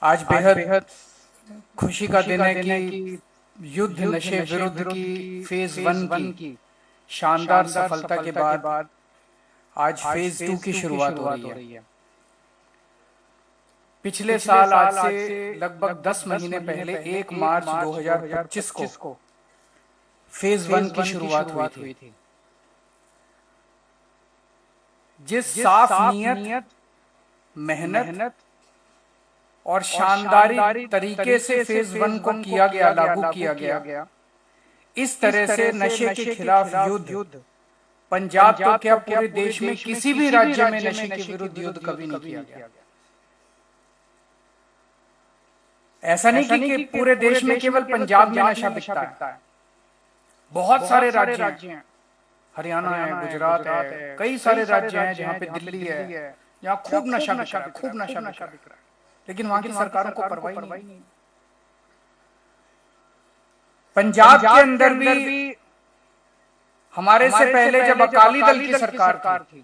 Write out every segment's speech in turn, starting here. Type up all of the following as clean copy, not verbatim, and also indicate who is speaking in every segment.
Speaker 1: आज बेहद खुशी का दिन है कि युद्ध नशे विरुद्ध की फेज 1 की शानदार सफलता के बाद आज फेज 2 की शुरुआत हो रही है। पिछले साल आज से लगभग 10 महीने पहले 1 मार्च 2025 को फेज 1 की शुरुआत हुई थी। जिस साफ नियत, मेहनत और शानदारी तरीके से फेज 1 को किया गया, लागू किया गया, इस तरह से नशे के खिलाफ युद्ध पंजाब तो क्या पूरे देश में किसी भी राज्य में नशे के विरुद्ध युद्ध कभी नहीं किया गया। ऐसा नहीं कि पूरे देश में केवल पंजाब में नशा बिकता है, बहुत सारे राज्य हैं, हरियाणा है, गुजरात है, कई सारे राज्य हैं जहाँ पे दिल्ली है, जहाँ खूब नशा बिक रहा है, लेकिन वहां की सरकारों को परवाह नहीं। पंजाब के अंदर भी हमारे से पहले जब अकाली दल की सरकार थी,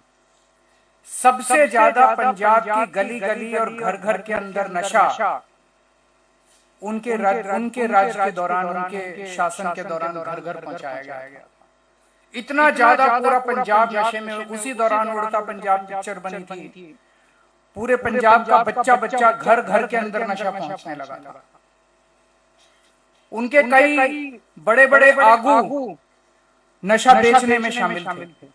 Speaker 1: सबसे ज्यादा पंजाब की गली गली और घर घर के अंदर नशा उनके राज के दौरान, उनके शासन के दौरान घर घर पहुंचाया गया। इतना ज्यादा पूरा पंजाब नशे में, उसी दौरान उड़ता पंजाब पिक्चर बनी थी, पूरे पंजाब का बच्चा बच्चा घर घर के अंदर नशा पहुंचने लगा था। उनके कई बड़े बड़े आगू नशा बेचने में शामिल थे।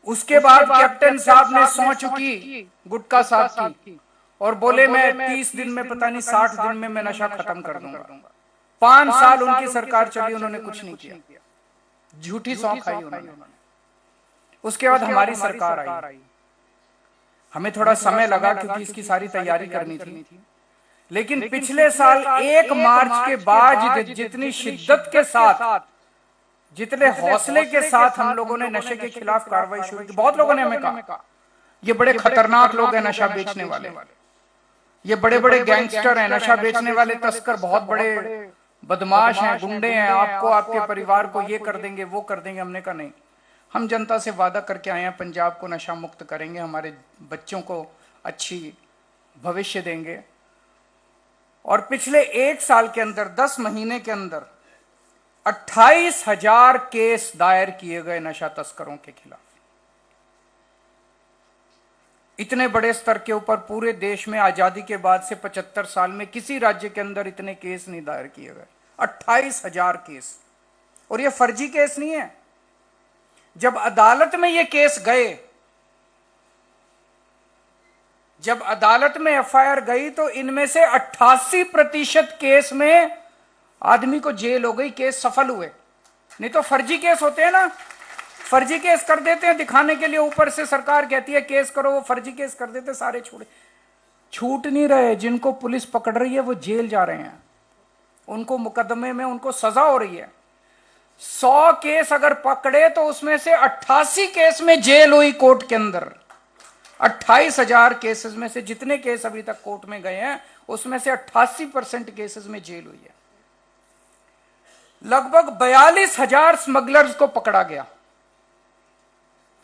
Speaker 1: उसके बाद कैप्टन साहब ने सौं चुकी गुटखा साहब की और बोले मैं 30 दिन में, पता नहीं 60 दिन में मैं नशा खत्म कर दूंगा। 5 साल उनकी सरकार चली, उन्होंने कुछ नहीं किया, झूठी सौं खाई उन्होंने। उसके बाद हमारी सरकार आई, हमें थोड़ा समय लगा क्योंकि इसकी सारी तैयारी करनी थी, लेकिन पिछले साल 1 मार्च के बाद जितनी शिद्दत के साथ, जितने हौसले के साथ हम लोगों ने नशे के खिलाफ कार्रवाई शुरू की। बहुत लोगों ने हमें कहा ये बड़े खतरनाक लोग हैं नशा बेचने वाले, ये बड़े बड़े गैंगस्टर हैं, नशा बेचने वाले तस्कर बहुत बड़े बदमाश हैं, गुंडे हैं, आपको, आपके परिवार को ये कर देंगे, वो कर देंगे। हमने कहा नहीं, हम जनता से वादा करके आए हैं, पंजाब को नशा मुक्त करेंगे, हमारे बच्चों को अच्छी भविष्य देंगे। और पिछले 1 साल के अंदर, 10 महीने के अंदर 28,000 केस दायर किए गए नशा तस्करों के खिलाफ। इतने बड़े स्तर के ऊपर पूरे देश में आजादी के बाद से 75 साल में किसी राज्य के अंदर इतने केस नहीं दायर किए गए। 28,000 केस। और ये फर्जी केस नहीं है। जब अदालत में ये केस गए, जब अदालत में एफआईआर गई, तो इनमें से 88% केस में आदमी को जेल हो गई, केस सफल हुए। नहीं तो फर्जी केस होते हैं ना, फर्जी केस कर देते हैं दिखाने के लिए, ऊपर से सरकार कहती है केस करो, वो फर्जी केस कर देते, सारे छूट नहीं रहे। जिनको पुलिस पकड़ रही है वो जेल जा रहे हैं, उनको मुकदमे में उनको सजा हो रही है। 100 केस अगर पकड़े तो उसमें से 88 केस में जेल हुई कोर्ट के अंदर। 28,000 केसेस में से जितने केस अभी तक कोर्ट में गए हैं, उसमें से 88% केसेस में जेल हुई है। लगभग 42,000 स्मगलर्स को पकड़ा गया।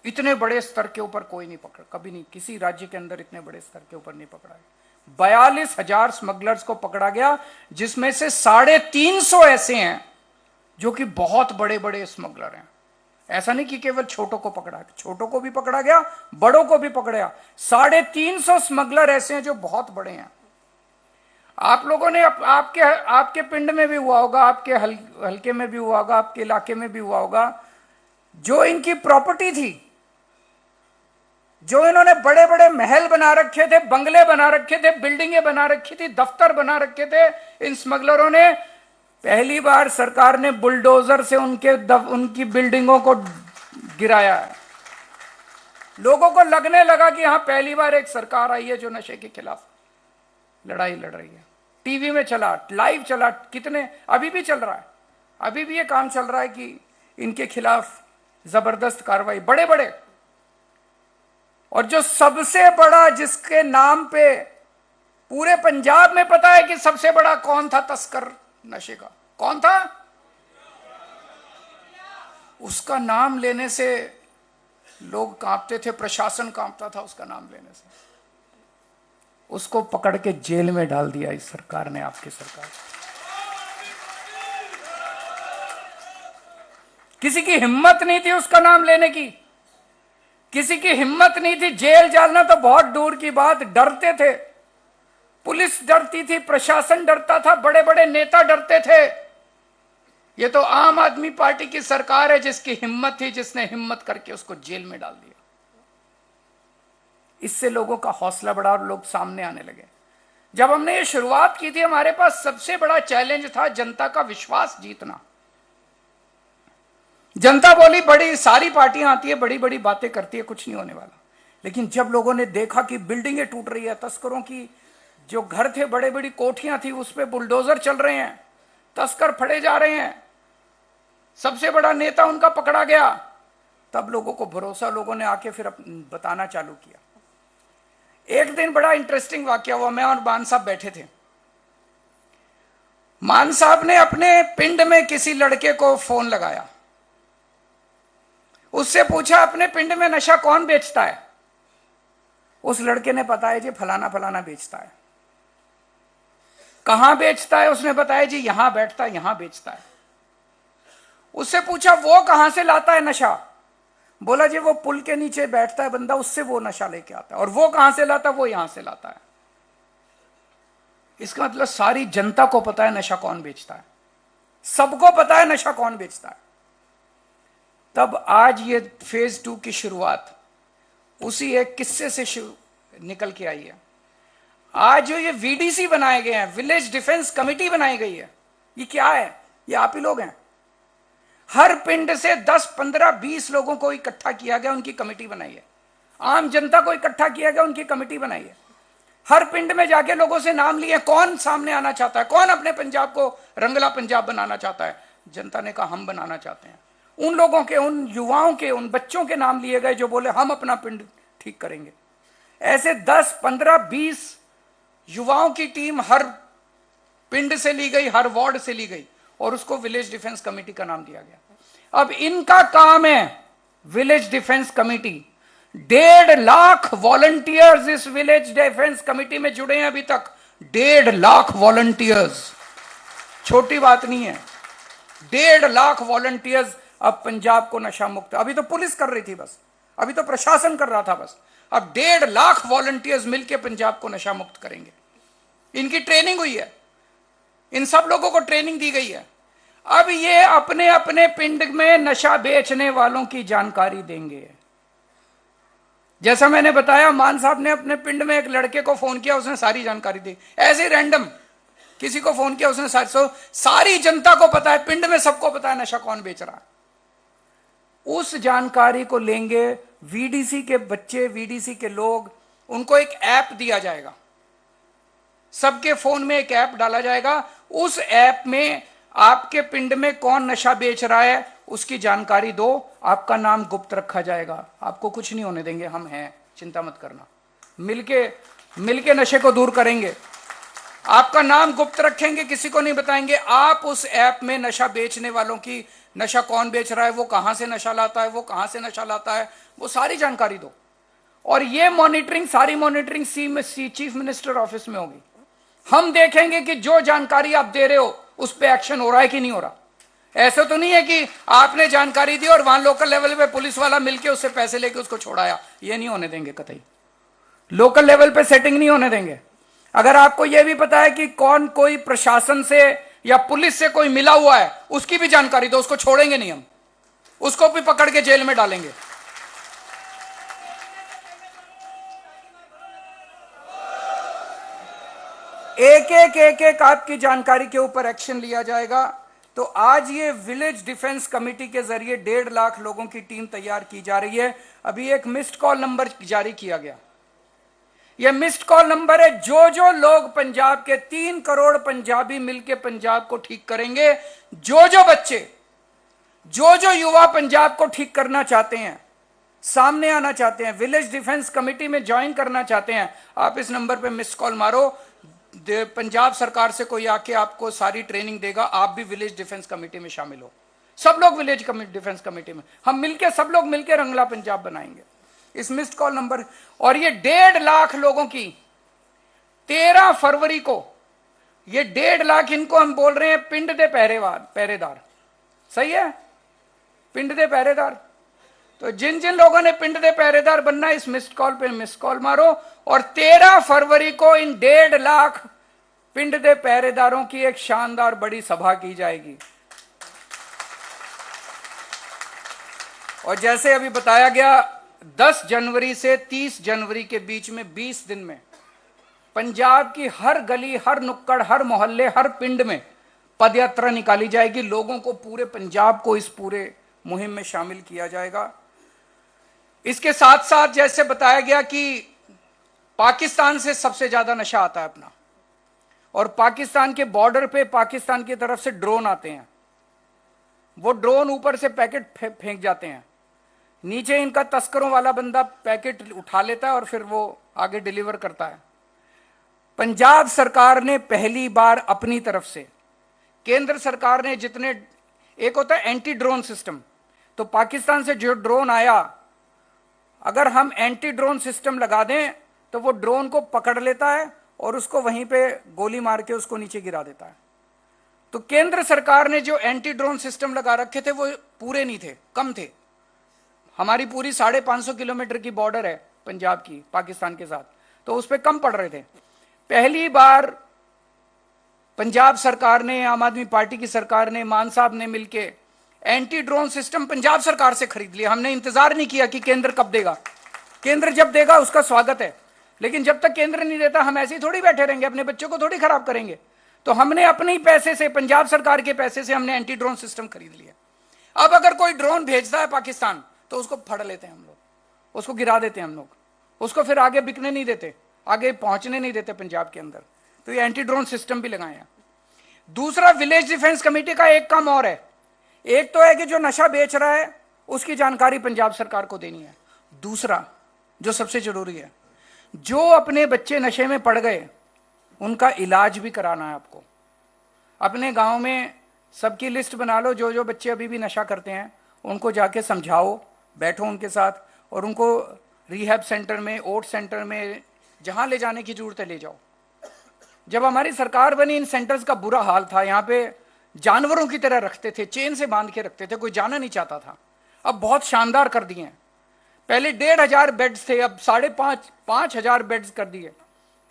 Speaker 1: इतने बड़े स्तर के ऊपर कोई नहीं पकड़ा, कभी नहीं, किसी राज्य के अंदर इतने बड़े स्तर के ऊपर नहीं पकड़ा गया। 42,000 स्मगलर्स को पकड़ा गया, जिसमें से 350 ऐसे हैं जो कि बहुत बड़े बड़े स्मगलर हैं। ऐसा नहीं कि केवल छोटों को पकड़ा, छोटों को भी पकड़ा गया, बड़ों को भी पकड़ा गया। 350 स्मगलर ऐसे हैं जो बहुत बड़े हैं। आप लोगों ने आपके पिंड में भी हुआ होगा, आपके हल्के में भी हुआ होगा, आपके इलाके में भी हुआ होगा, जो इनकी प्रॉपर्टी थी, जो इन्होंने बड़े बड़े महल बना रखे थे, बंगले बना रखे थे, बिल्डिंगें बना रखी थी, दफ्तर बना रखे थे, इन स्मगलरों ने पहली बार सरकार ने बुलडोजर से उनकी बिल्डिंगों को गिराया है। लोगों को लगने लगा कि यहां पहली बार एक सरकार आई है जो नशे के खिलाफ लड़ाई लड़ रही है। टीवी में चला, लाइव चला, कितने, अभी भी चल रहा है, अभी भी ये काम चल रहा है कि इनके खिलाफ जबरदस्त कार्रवाई, बड़े बड़े। और जो सबसे बड़ा, जिसके नाम पे पूरे पंजाब में पता है कि सबसे बड़ा कौन था तस्कर नशे का, कौन था, उसका नाम लेने से लोग कांपते थे, प्रशासन कांपता था उसका नाम लेने से। उसको पकड़ के जेल में डाल दिया इस सरकार ने, आपकी सरकार। किसी की हिम्मत नहीं थी उसका नाम लेने की, किसी की हिम्मत नहीं थी। जेल जाना तो बहुत दूर की बात, डरते थे। पुलिस डरती थी, प्रशासन डरता था, बड़े बड़े नेता डरते थे। ये तो आम आदमी पार्टी की सरकार है जिसकी हिम्मत थी, जिसने हिम्मत करके उसको जेल में डाल दिया। इससे लोगों का हौसला बढ़ा और लोग सामने आने लगे। जब हमने ये शुरुआत की थी, हमारे पास सबसे बड़ा चैलेंज था जनता का विश्वास जीतना। जनता बोली बड़ी सारी पार्टियां आती है, बड़ी बड़ी बातें करती है, कुछ नहीं होने वाला। लेकिन जब लोगों ने देखा कि बिल्डिंगें टूट रही है, तस्करों की जो घर थे, बड़ी बड़ी कोठियां थी, उस पर बुलडोजर चल रहे हैं, तस्कर फड़े जा रहे हैं, सबसे बड़ा नेता उनका पकड़ा गया, तब लोगों को भरोसा, लोगों ने आके फिर बताना चालू किया। एक दिन बड़ा इंटरेस्टिंग वाकया हुआ। मैं और मान साहब बैठे थे। मान साहब ने अपने पिंड में किसी लड़के को फोन लगाया, उससे पूछा अपने पिंड में नशा कौन बेचता है। उस लड़के ने बताया जी फलाना फलाना बेचता है। कहां बेचता है? उसने बताया जी यहां बैठता है, यहां बेचता है। उससे पूछा वो कहां से लाता है नशा? बोला जी वो पुल के नीचे बैठता है बंदा, उससे वो नशा लेके आता है। और वो कहां से लाता है? वो यहां से लाता है। इसका मतलब सारी जनता को पता है नशा कौन बेचता है, सबको पता है नशा कौन बेचता है। तब आज ये फेज 2 की शुरुआत उसी एक किस्से से निकल के आई है। आज जो ये वीडीसी बनाए गए हैं, विलेज डिफेंस कमेटी बनाई गई है, ये क्या है? ये आप ही लोग हैं। हर पिंड से 10, 15, 20 लोगों को इकट्ठा किया गया, उनकी कमेटी बनाई है। आम जनता को इकट्ठा किया गया, उनकी कमेटी बनाई है। हर पिंड में जाके लोगों से नाम लिए, कौन सामने आना चाहता है, कौन अपने पंजाब को रंगला पंजाब बनाना चाहता है। जनता ने कहा हम बनाना चाहते हैं। उन लोगों के, उन युवाओं के, उन बच्चों के नाम लिए गए जो बोले हम अपना पिंड ठीक करेंगे। ऐसे 10, 15, 20 युवाओं की टीम हर पिंड से ली गई, हर वार्ड से ली गई, और उसको विलेज डिफेंस कमेटी का नाम दिया गया। अब इनका काम है, village defence committee, 1.5 lakh volunteers इस विलेज डिफेंस कमेटी में जुड़े हैं अभी तक। 1.5 लाख वॉलंटियर्स, छोटी बात नहीं है। 1.5 लाख वॉलंटियर्स अब पंजाब को नशा मुक्त। अभी तो पुलिस कर रही थी बस, अभी तो प्रशासन कर रहा था बस। अब 1.5 लाख वॉलंटियर्स मिलकर पंजाब को नशा मुक्त करेंगे। इनकी ट्रेनिंग हुई है, इन सब लोगों को ट्रेनिंग दी गई है। अब ये अपने अपने पिंड में नशा बेचने वालों की जानकारी देंगे। जैसा मैंने बताया, मान साहब ने अपने पिंड में एक लड़के को फोन किया, उसने सारी जानकारी दी। ऐसे रैंडम किसी को फोन किया, उसने सारी जनता को पता है, पिंड में सबको पता है नशा कौन बेच रहा है। उस जानकारी को लेंगे वीडीसी के बच्चे, वीडीसी के लोग, उनको एक ऐप दिया जाएगा, सबके फोन में एक ऐप डाला जाएगा। उस ऐप में आपके पिंड में कौन नशा बेच रहा है उसकी जानकारी दो, आपका नाम गुप्त रखा जाएगा, आपको कुछ नहीं होने देंगे, हम हैं, चिंता मत करना, मिलके नशे को दूर करेंगे। आपका नाम गुप्त रखेंगे, किसी को नहीं बताएंगे। आप उस ऐप में नशा बेचने वालों की, नशा कौन बेच रहा है, वो कहां से नशा लाता है, वो कहां से नशा लाता है, वो सारी जानकारी दो। और ये मॉनिटरिंग, सारी मॉनिटरिंग चीफ मिनिस्टर ऑफिस में होगी। हम देखेंगे कि जो जानकारी आप दे रहे हो उस पर एक्शन हो रहा है कि नहीं हो रहा। ऐसा तो नहीं है कि आपने जानकारी दी और वहां लोकल लेवल पे पुलिस वाला मिलके उससे पैसे लेके उसको छोड़ाया। ये नहीं होने देंगे कतई, लोकल लेवल पे सेटिंग नहीं होने देंगे। अगर आपको यह भी पता है कि कौन कोई प्रशासन से या पुलिस से कोई मिला हुआ है, उसकी भी जानकारी दो, उसको छोड़ेंगे नहीं हम, उसको भी पकड़ के जेल में डालेंगे। एक आपकी जानकारी के ऊपर एक्शन लिया जाएगा। तो आज ये विलेज डिफेंस कमेटी के जरिए 1.5 लाख लोगों की टीम तैयार की जा रही है। अभी एक मिस्ड कॉल नंबर जारी किया गया। यह मिस्ड कॉल नंबर है, जो लोग पंजाब के 3 करोड़ पंजाबी मिलके पंजाब को ठीक करेंगे, जो बच्चे, जो युवा पंजाब को ठीक करना चाहते हैं, सामने आना चाहते हैं, विलेज डिफेंस कमेटी में ज्वाइन करना चाहते हैं, आप इस नंबर पे मिस्ड कॉल मारो। पंजाब सरकार से कोई आके आपको सारी ट्रेनिंग देगा, आप भी विलेज डिफेंस कमेटी में शामिल हो। सब लोग विलेज डिफेंस कमेटी में, हम मिलके, सब लोग मिलके रंगला पंजाब बनाएंगे। इस मिस्ड कॉल नंबर, और ये 1.5 लाख लोगों की 13 फरवरी को ये 1.5 लाख इनको हम बोल रहे हैं पिंड दे पहरेदार। सही है, पिंड दे पहरेदार। तो जिन जिन लोगों ने पिंड दे पहरेदार बनना है, इस मिस्ड कॉल पे मिस्ड कॉल मारो, और 13 फरवरी को इन 1.5 लाख पिंड दे पहरेदारों की एक शानदार बड़ी सभा की जाएगी। और जैसे अभी बताया गया, 10 जनवरी से 30 जनवरी के बीच में 20 दिन में पंजाब की हर गली, हर नुक्कड़, हर मोहल्ले, हर पिंड में पदयात्रा निकाली जाएगी। लोगों को, पूरे पंजाब को इस पूरे मुहिम में शामिल किया जाएगा। इसके साथ साथ जैसे बताया गया कि पाकिस्तान से सबसे ज्यादा नशा आता है अपना, और पाकिस्तान के बॉर्डर पे पाकिस्तान की तरफ से ड्रोन आते हैं। वो ड्रोन ऊपर से पैकेट फेंक जाते हैं, नीचे इनका तस्करों वाला बंदा पैकेट उठा लेता है और फिर वो आगे डिलीवर करता है। पंजाब सरकार ने पहली बार अपनी तरफ से, केंद्र सरकार ने जितने, एक होता है एंटी ड्रोन सिस्टम, तो पाकिस्तान से जो ड्रोन आया, अगर हम एंटी ड्रोन सिस्टम लगा दें तो वो ड्रोन को पकड़ लेता है और उसको वहीं पे गोली मार के उसको नीचे गिरा देता है। तो केंद्र सरकार ने जो एंटी ड्रोन सिस्टम लगा रखे थे वो पूरे नहीं थे, कम थे। हमारी पूरी 550 किलोमीटर की बॉर्डर है पंजाब की पाकिस्तान के साथ, तो उस पर कम पड़ रहे थे। पहली बार पंजाब सरकार ने, आम आदमी पार्टी की सरकार ने, मान साहब ने मिलके एंटी ड्रोन सिस्टम पंजाब सरकार से खरीद लिया। हमने इंतजार नहीं किया कि केंद्र कब देगा, केंद्र जब देगा उसका स्वागत है, लेकिन जब तक केंद्र नहीं देता हम ऐसे ही थोड़ी बैठे रहेंगे, अपने बच्चों को थोड़ी खराब करेंगे। तो हमने अपने ही पैसे से, पंजाब सरकार के पैसे से हमने एंटी ड्रोन सिस्टम खरीद लिया। अब अगर कोई ड्रोन भेजता है पाकिस्तान तो उसको फड़ लेते हैं हम लोग, उसको गिरा देते हैं हम लोग, उसको फिर आगे बिकने नहीं देते, आगे पहुंचने नहीं देते पंजाब के अंदर। तो ये एंटी ड्रोन सिस्टम भी लगाए हैं। दूसरा, विलेज डिफेंस कमेटी का एक काम और है। एक तो है कि जो नशा बेच रहा है उसकी जानकारी पंजाब सरकार को देनी है। दूसरा जो सबसे जरूरी है, जो अपने बच्चे नशे में पड़ गए उनका इलाज भी कराना है आपको। अपने गांव में सबकी लिस्ट बना लो, जो जो बच्चे अभी भी नशा करते हैं उनको जाके समझाओ, बैठो उनके साथ और उनको रिहैब सेंटर में, ओट सेंटर में, जहां ले जाने की जरूरत है ले जाओ। जब हमारी सरकार बनी इन सेंटर्स का बुरा हाल था, यहाँ पे जानवरों की तरह रखते थे, चेन से बांध के रखते थे, कोई जाना नहीं चाहता था। अब बहुत शानदार कर दिए हैं। पहले 1,500 बेड्स थे, अब 5,500 बेड्स कर दिए,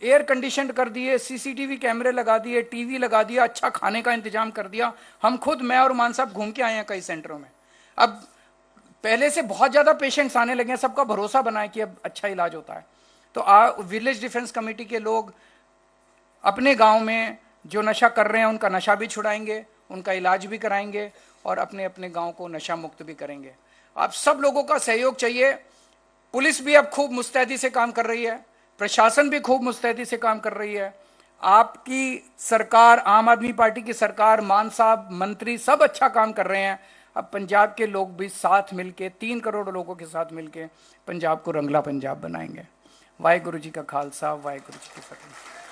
Speaker 1: एयर कंडीशन कर दिए, सीसीटीवी कैमरे लगा दिए, टीवी लगा दिया, अच्छा खाने का इंतजाम कर दिया। हम खुद, मैं और मान साहब घूम के आए हैं कई सेंटरों में। अब पहले से बहुत ज्यादा पेशेंट्स आने लगे हैं, सबका भरोसा बना है कि अब अच्छा इलाज होता है। तो विलेज डिफेंस कमेटी के लोग अपने गांव में जो नशा कर रहे हैं उनका नशा भी छुड़ाएंगे, उनका इलाज भी कराएंगे और अपने अपने गांव को नशा मुक्त भी करेंगे। आप सब लोगों का सहयोग चाहिए। पुलिस भी अब खूब मुस्तैदी से काम कर रही है, प्रशासन भी खूब मुस्तैदी से काम कर रही है। आपकी सरकार, आम आदमी पार्टी की सरकार, मान साहब, मंत्री सब अच्छा काम कर रहे हैं। अब पंजाब के लोग भी साथ मिलके, 3 करोड़ लोगों के साथ मिलके पंजाब को रंगला पंजाब बनाएंगे। वाहिगुरु जी का खालसा, वाहिगुरु जी की फतेह।